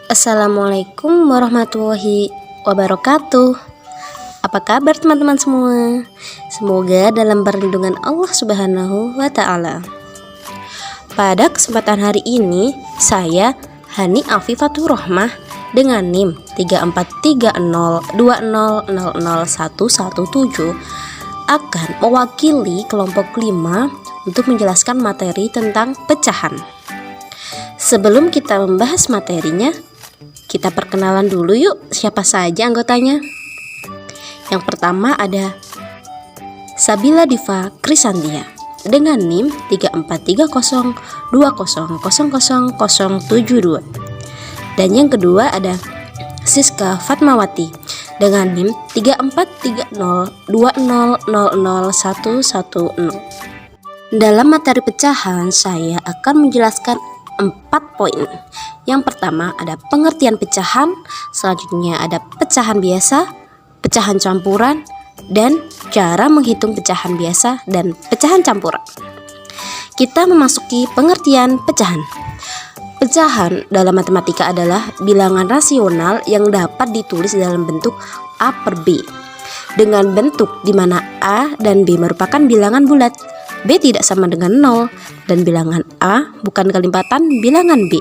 Assalamualaikum warahmatullahi wabarakatuh. Apa kabar teman-teman semua? Semoga dalam perlindungan Allah Subhanahu wa Ta'ala. Pada kesempatan hari ini, saya Hani Afifatur Rohmah dengan NIM 343020000117 akan mewakili kelompok 5 untuk menjelaskan materi tentang pecahan. Sebelum kita membahas materinya, kita perkenalan dulu yuk siapa saja anggotanya. Yang pertama ada Sabila Diva Krisandia dengan NIM 343020000072. Dan yang kedua ada Siska Fatmawati dengan NIM 343020000110. Dalam materi pecahan saya akan menjelaskan 4 poin. Yang pertama ada pengertian pecahan, selanjutnya ada pecahan biasa, pecahan campuran, dan cara menghitung pecahan biasa dan pecahan campuran. Kita memasuki pengertian pecahan. Pecahan dalam matematika adalah bilangan rasional yang dapat ditulis dalam bentuk A per B, dengan bentuk di mana A dan B merupakan bilangan bulat, B tidak sama dengan 0, dan bilangan A bukan kelipatan bilangan B.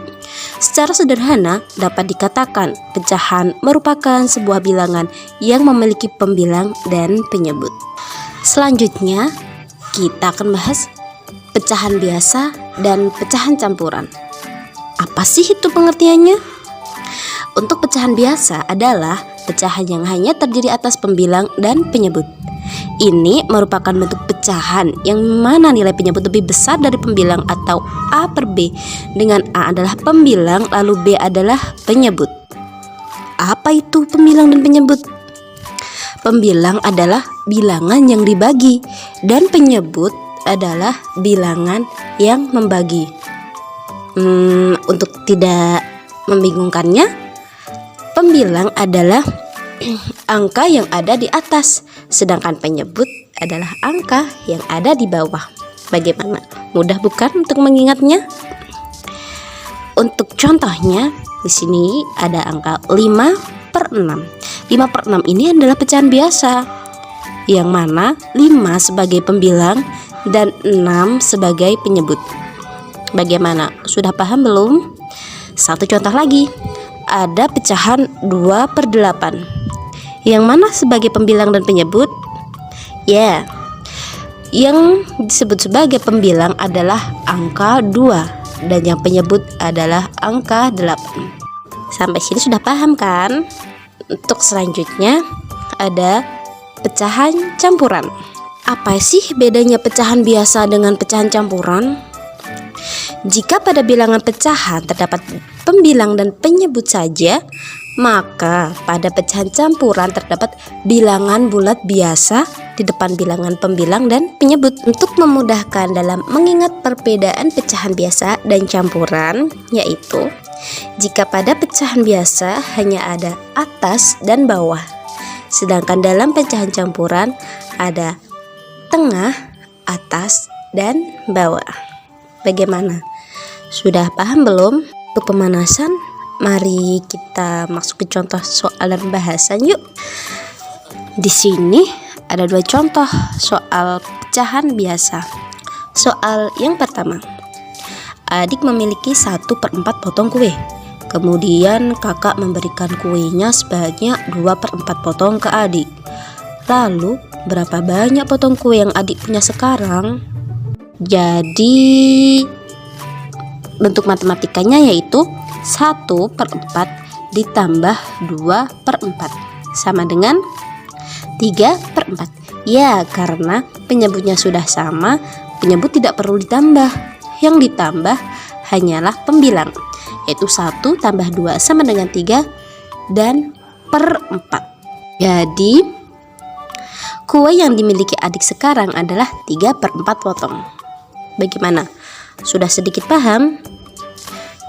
Secara sederhana dapat dikatakan pecahan merupakan sebuah bilangan yang memiliki pembilang dan penyebut. Selanjutnya kita akan bahas pecahan biasa dan pecahan campuran. Apa sih itu pengertiannya? Untuk pecahan biasa adalah pecahan yang hanya terdiri atas pembilang dan penyebut. Ini merupakan bentuk pecahan yang mana nilai penyebut lebih besar dari pembilang atau A per B, dengan A adalah pembilang lalu B adalah penyebut. Apa itu pembilang dan penyebut? Pembilang adalah bilangan yang dibagi dan penyebut adalah bilangan yang membagi. Untuk tidak membingungkannya, pembilang adalah angka yang ada di atas, sedangkan penyebut adalah angka yang ada di bawah. Bagaimana? Mudah bukan untuk mengingatnya? Untuk contohnya, di sini ada angka 5/6. 5/6 ini adalah pecahan biasa, yang mana 5 sebagai pembilang dan 6 sebagai penyebut. Bagaimana? Sudah paham belum? Satu contoh lagi. Ada pecahan 2/8, yang mana sebagai pembilang dan penyebut? Ya, yang disebut sebagai pembilang adalah angka 2 dan yang penyebut adalah angka 8. Sampai sini sudah paham kan? Untuk selanjutnya ada pecahan campuran. Apa sih bedanya pecahan biasa dengan pecahan campuran? Jika pada bilangan pecahan terdapat pembilang dan penyebut saja, maka pada pecahan campuran terdapat bilangan bulat biasa di depan bilangan pembilang dan penyebut. Untuk memudahkan dalam mengingat perbedaan pecahan biasa dan campuran, yaitu jika pada pecahan biasa hanya ada atas dan bawah, sedangkan dalam pecahan campuran ada tengah, atas, dan bawah. Bagaimana? Sudah paham belum? Untuk pemanasan, mari kita masuk ke contoh soal dan bahasan yuk. Di sini ada 2 contoh soal pecahan biasa. Soal yang pertama, adik memiliki 1/4 potong kue. Kemudian kakak memberikan kuenya sebanyak 2/4 potong ke adik. Lalu berapa banyak potong kue yang adik punya sekarang? Jadi bentuk matematikanya yaitu 1/4 ditambah 2/4 sama dengan 3/4. Ya, karena penyebutnya sudah sama, penyebut tidak perlu ditambah. Yang ditambah hanyalah pembilang, yaitu 1 tambah 2 sama dengan 3 dan per 4. Jadi kue yang dimiliki adik sekarang adalah 3/4 potong. Bagaimana? Sudah sedikit paham?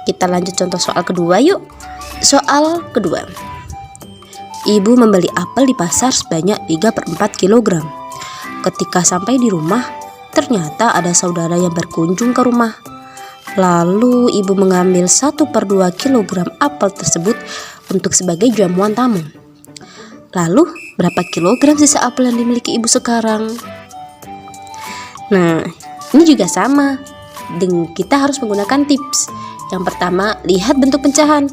Kita lanjut contoh soal kedua yuk. Soal kedua. Ibu membeli apel di pasar sebanyak 3/4 kg. Ketika sampai di rumah, ternyata ada saudara yang berkunjung ke rumah. Lalu ibu mengambil 1/2 kilogram apel tersebut untuk sebagai jamuan tamu. Lalu berapa kilogram sisa apel yang dimiliki ibu sekarang? Nah, ini juga sama. Kita harus menggunakan tips. Yang pertama, lihat bentuk pecahan.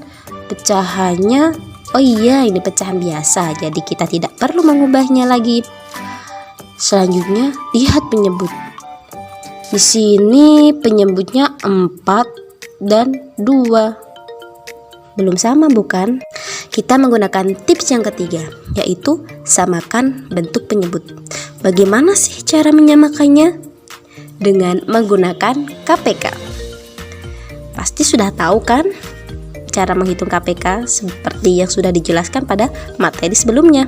Pecahannya, oh iya, ini pecahan biasa, jadi kita tidak perlu mengubahnya lagi. Selanjutnya, lihat penyebut. Di sini penyebutnya 4 dan 2. Belum sama, bukan? Kita menggunakan tips yang ketiga, yaitu samakan bentuk penyebut. Bagaimana sih cara menyamakannya? Dengan menggunakan KPK. Pasti sudah tahu kan cara menghitung KPK seperti yang sudah dijelaskan pada materi sebelumnya.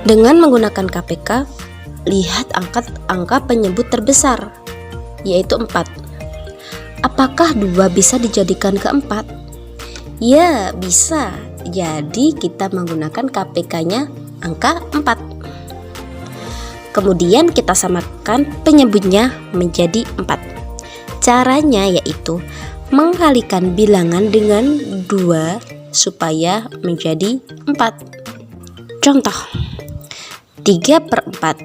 Dengan menggunakan KPK, lihat angka penyebut terbesar, yaitu 4. Apakah 2 bisa dijadikan ke 4? Ya, bisa. Jadi kita menggunakan KPK-nya angka 4. Kemudian kita samakan penyebutnya menjadi 4. Caranya yaitu mengkalikan bilangan dengan 2 supaya menjadi 4. Contoh, 3/4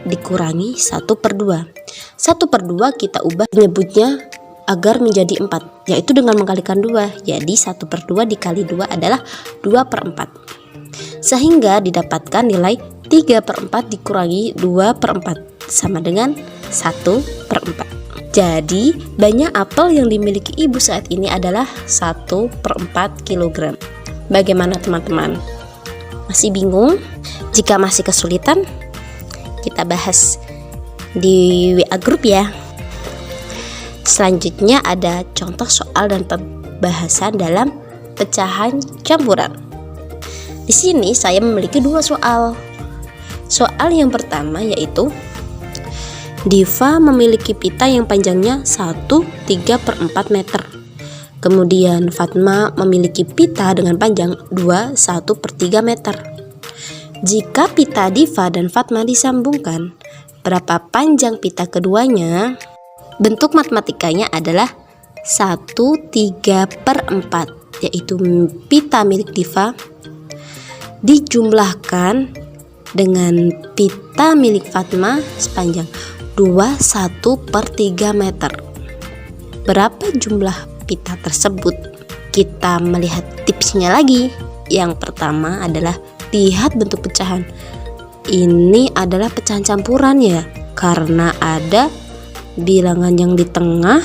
dikurangi 1/2. 1/2 kita ubah penyebutnya agar menjadi 4, yaitu dengan mengkalikan 2. Jadi 1/2 dikali 2 adalah 2/4. Sehingga didapatkan nilai 3/4 dikurangi 2/4 sama dengan 1/4. Jadi banyak apel yang dimiliki ibu saat ini adalah 1/4 kilogram. Bagaimana teman-teman? Masih bingung? Jika masih kesulitan, kita bahas di WA grup ya. Selanjutnya ada contoh soal dan pembahasan dalam pecahan campuran. Di sini saya memiliki 2 soal. Soal yang pertama yaitu Diva memiliki pita yang panjangnya 1/3/4 meter. Kemudian Fatma memiliki pita dengan panjang 1/3 meter. Jika pita Diva dan Fatma disambungkan, berapa panjang pita keduanya? Bentuk matematikanya adalah 1/3/4, yaitu pita milik Diva dijumlahkan dengan pita milik Fatma sepanjang 1/3 meter. Berapa jumlah pita tersebut? Kita melihat tipsnya lagi. Yang pertama adalah lihat bentuk pecahan. Ini adalah pecahan campuran ya, karena ada bilangan yang di tengah,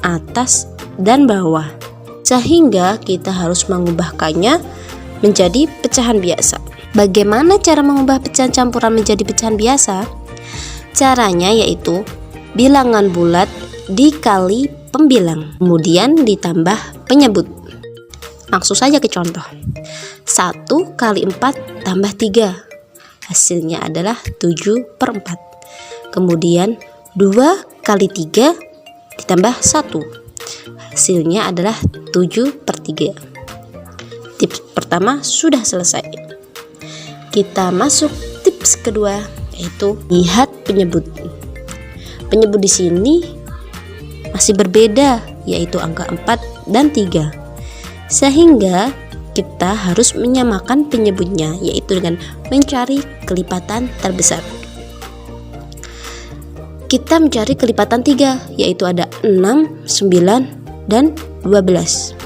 atas, dan bawah. Sehingga kita harus mengubahkannya menjadi pecahan biasa. Bagaimana cara mengubah pecahan campuran menjadi pecahan biasa? Caranya yaitu bilangan bulat dikali pembilang, kemudian ditambah penyebut. Langsung saja ke contoh. 1 kali 4 tambah 3. Hasilnya adalah 7/4. Kemudian 2 kali 3 ditambah 1. Hasilnya adalah 7/3. Tips pertama sudah selesai. Kita masuk tips kedua, yaitu lihat penyebut. Penyebut di sini masih berbeda, yaitu angka 4 dan 3. Sehingga kita harus menyamakan penyebutnya, yaitu dengan mencari kelipatan terbesar. Kita mencari kelipatan 3, yaitu ada 6, 9, dan 12.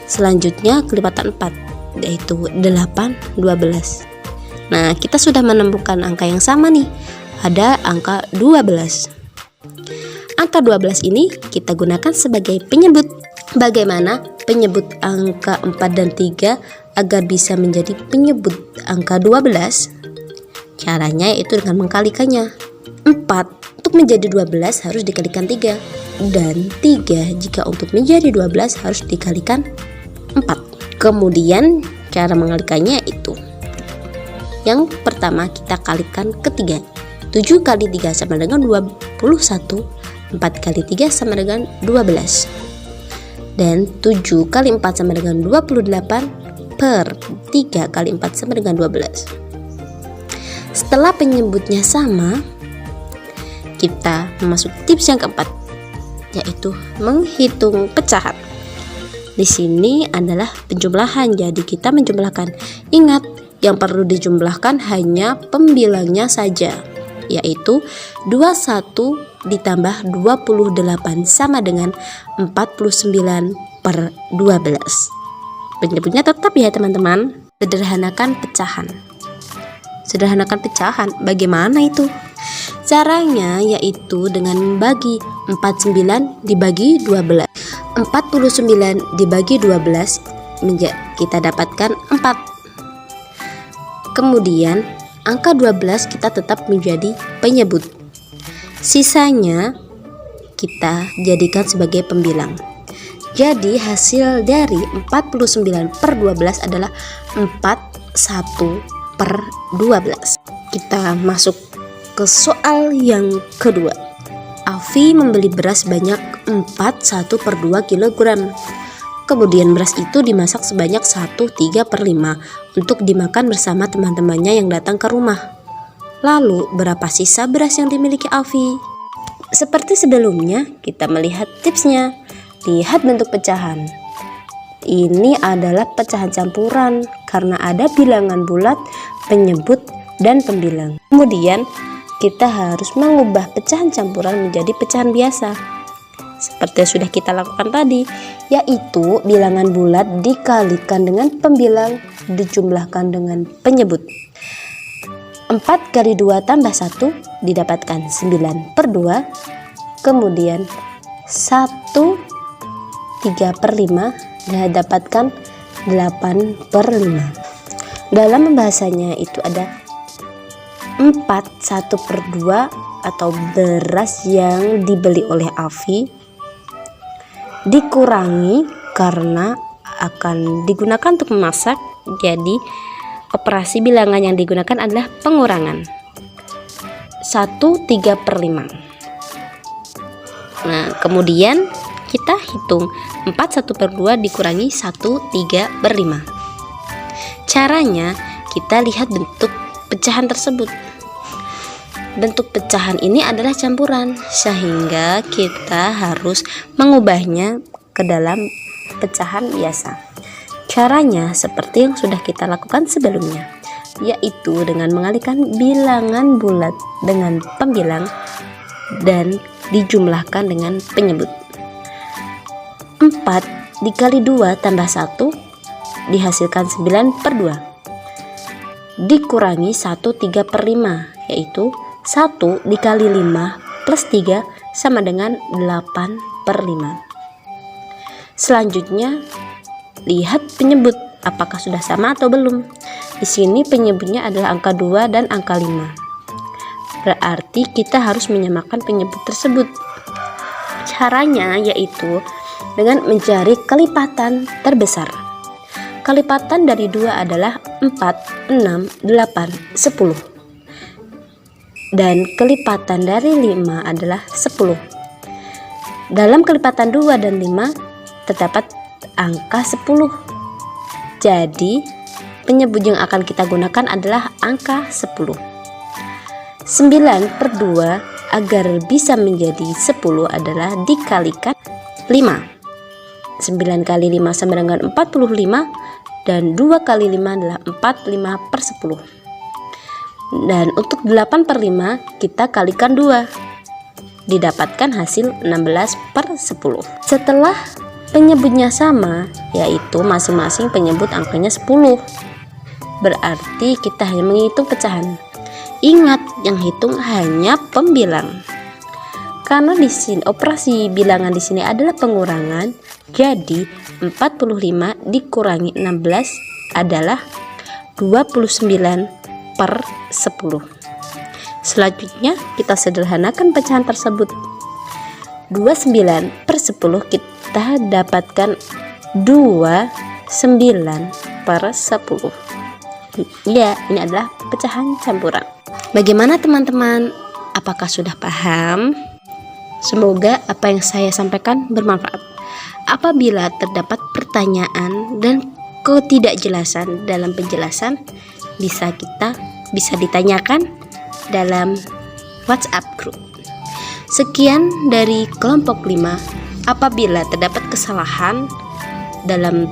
Selanjutnya kelipatan 4, yaitu 8, 12. Nah, kita sudah menemukan angka yang sama nih. Ada angka 12. Angka 12 ini kita gunakan sebagai penyebut. Bagaimana penyebut angka 4 dan 3 agar bisa menjadi penyebut angka 12? Caranya yaitu dengan mengkalikannya. 4 untuk menjadi 12 harus dikalikan 3, dan 3 jika untuk menjadi 12 harus dikalikan 4. Kemudian cara mengalikannya itu, yang pertama kita kalikan ke 3. 7 kali 3 sama dengan 21. 4 kali 3 sama dengan 12. Dan 7 kali 4 sama dengan 28, per 3 kali 4 sama dengan 12. Setelah penyebutnya sama, kita masuk tips yang keempat, yaitu menghitung pecahan. Di sini adalah penjumlahan, jadi kita menjumlahkan. Ingat, yang perlu dijumlahkan hanya pembilangnya saja, yaitu 21 ditambah 28 sama dengan 49/12. Penyebutnya tetap ya teman-teman. Sederhanakan pecahan. Sederhanakan pecahan, bagaimana itu? Caranya yaitu dengan membagi 49 dibagi 12. 49 dibagi 12 kita dapatkan 4. Kemudian angka 12 kita tetap menjadi penyebut. Sisanya kita jadikan sebagai pembilang. Jadi hasil dari 49/12 adalah 41/12. Kita masuk ke soal yang kedua. Afi membeli beras sebanyak 41/2 kg. Kemudian beras itu dimasak sebanyak 1/3/5 untuk dimakan bersama teman-temannya yang datang ke rumah. Lalu berapa sisa beras yang dimiliki Afi? Seperti sebelumnya, kita melihat tipsnya. Lihat bentuk pecahan. Ini adalah pecahan campuran karena ada bilangan bulat, penyebut, dan pembilang. Kemudian kita harus mengubah pecahan campuran menjadi pecahan biasa seperti yang sudah kita lakukan tadi, yaitu bilangan bulat dikalikan dengan pembilang dijumlahkan dengan penyebut. 4 kali 2 tambah 1 didapatkan 9/2, kemudian 1/3/5 didapatkan 8/5. Dalam pembahasannya itu ada 1/2 atau beras yang dibeli oleh Afi dikurangi karena akan digunakan untuk memasak, jadi operasi bilangan yang digunakan adalah pengurangan. 1/3/5. Nah, kemudian kita hitung 1/2 dikurangi 1/3/5. Caranya kita lihat bentuk pecahan tersebut. Bentuk pecahan ini adalah campuran, sehingga kita harus mengubahnya ke dalam pecahan biasa. Caranya seperti yang sudah kita lakukan sebelumnya, yaitu dengan mengalihkan bilangan bulat dengan pembilang dan dijumlahkan dengan penyebut. 4 dikali 2 tambah 1 dihasilkan 9/2 dikurangi 1/3/5, yaitu 1 dikali 5 plus 3 sama dengan 8/5. Selanjutnya lihat penyebut apakah sudah sama atau belum. Di sini penyebutnya adalah angka 2 dan angka 5. Berarti kita harus menyamakan penyebut tersebut. Caranya yaitu dengan mencari kelipatan terbesar. Kelipatan dari 2 adalah 4, 6, 8, 10. Dan kelipatan dari 5 adalah 10. Dalam kelipatan 2 dan 5 terdapat angka 10. Jadi penyebut yang akan kita gunakan adalah angka 10. 9/2 agar bisa menjadi 10 adalah dikalikan 5. 9 kali 5 sama dengan 45, dan 2 kali 5 adalah 45/10. Dan untuk 8/5 kita kalikan 2, didapatkan hasil 16/10. Setelah penyebutnya sama, yaitu masing-masing penyebut angkanya 10, berarti kita hanya menghitung pecahan. Ingat, yang hitung hanya pembilang. Karena di sini operasi bilangan di sini adalah pengurangan, jadi 45 dikurangi 16 adalah 29/10. Selanjutnya kita sederhanakan pecahan tersebut. 29/10 kita dapatkan 29/10. Ya, ini adalah pecahan campuran. Bagaimana teman-teman? Apakah sudah paham? Semoga apa yang saya sampaikan bermanfaat. Apabila terdapat pertanyaan dan ketidakjelasan dalam penjelasan, bisa ditanyakan dalam WhatsApp group. Sekian dari kelompok 5. Apabila terdapat kesalahan dalam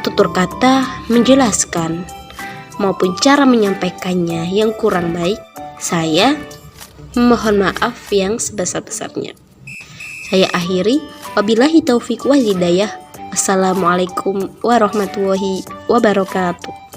tutur kata, menjelaskan, maupun cara menyampaikannya yang kurang baik, saya mohon maaf yang sebesar-besarnya. Saya akhiri, wabillahi taufiq wal hidayah. Assalamualaikum warahmatullahi wabarakatuh.